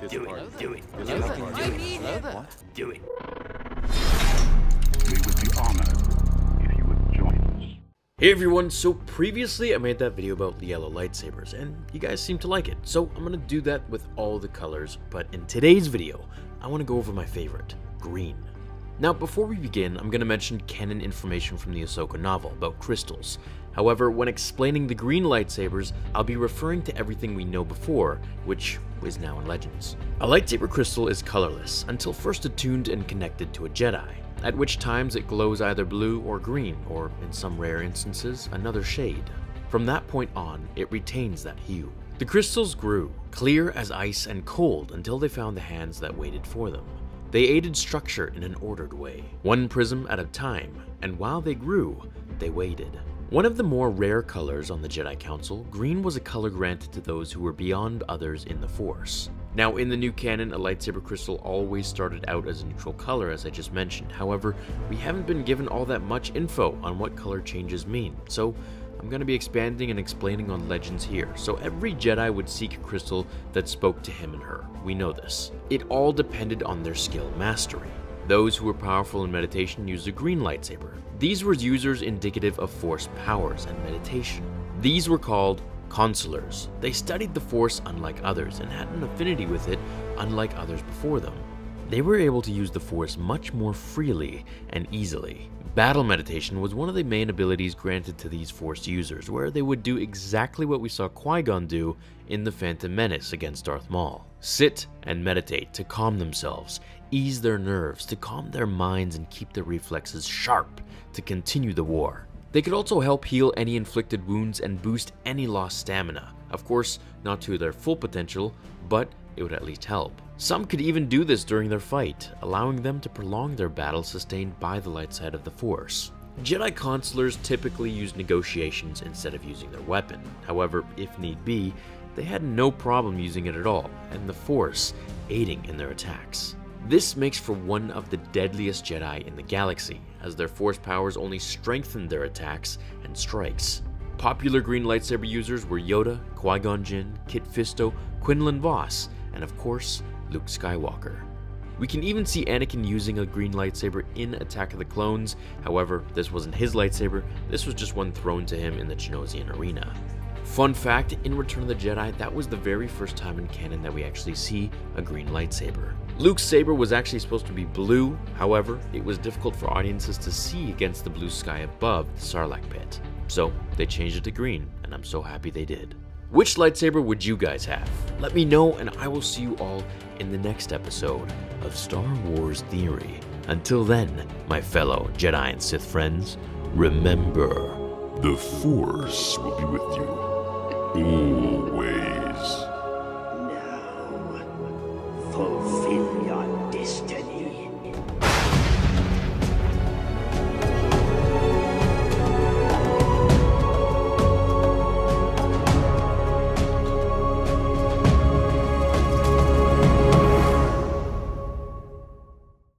Do it. Do it. Do it. We would be honored if you would join us. Hey everyone, so previously I made that video about the yellow lightsabers, and you guys seem to like it, so I'm gonna do that with all the colors, but in today's video, I want to go over my favorite, green. Now before we begin, I'm gonna mention canon information from the Ahsoka novel about crystals. However, when explaining the green lightsabers, I'll be referring to everything we know before, which is now in Legends. A lightsaber crystal is colorless until first attuned and connected to a Jedi, at which times it glows either blue or green, or in some rare instances, another shade. From that point on, it retains that hue. The crystals grew, clear as ice and cold until they found the hands that waited for them. They aided structure in an ordered way, one prism at a time, and while they grew, they waited. One of the more rare colors on the Jedi Council, green was a color granted to those who were beyond others in the Force. Now in the new canon, a lightsaber crystal always started out as a neutral color, as I just mentioned. However, we haven't been given all that much info on what color changes mean, so I'm going to be expanding and explaining on Legends here. So every Jedi would seek a crystal that spoke to him and her. We know this. It all depended on their skill mastery. Those who were powerful in meditation used a green lightsaber. These were users indicative of Force powers and meditation. These were called consulars. They studied the Force unlike others and had an affinity with it unlike others before them. They were able to use the Force much more freely and easily. Battle meditation was one of the main abilities granted to these Force users, where they would do exactly what we saw Qui-Gon do in The Phantom Menace against Darth Maul. Sit and meditate to calm themselves, ease their nerves, to calm their minds and keep their reflexes sharp to continue the war. They could also help heal any inflicted wounds and boost any lost stamina. Of course, not to their full potential, but it would at least help. Some could even do this during their fight, allowing them to prolong their battle sustained by the light side of the Force. Jedi consulars typically used negotiations instead of using their weapon. However, if need be, they had no problem using it at all, and the Force aiding in their attacks. This makes for one of the deadliest Jedi in the galaxy, as their Force powers only strengthened their attacks and strikes. Popular green lightsaber users were Yoda, Qui-Gon Jinn, Kit Fisto, Quinlan Vos, and of course, Luke Skywalker. We can even see Anakin using a green lightsaber in Attack of the Clones. However, this wasn't his lightsaber, this was just one thrown to him in the Geonosian arena. Fun fact, in Return of the Jedi, that was the very first time in canon that we actually see a green lightsaber. Luke's saber was actually supposed to be blue, however, it was difficult for audiences to see against the blue sky above the Sarlacc pit. So they changed it to green, and I'm so happy they did. Which lightsaber would you guys have? Let me know, and I will see you all in the next episode of Star Wars Theory. Until then, my fellow Jedi and Sith friends, remember, the Force will be with you always. Now, fulfill your destiny.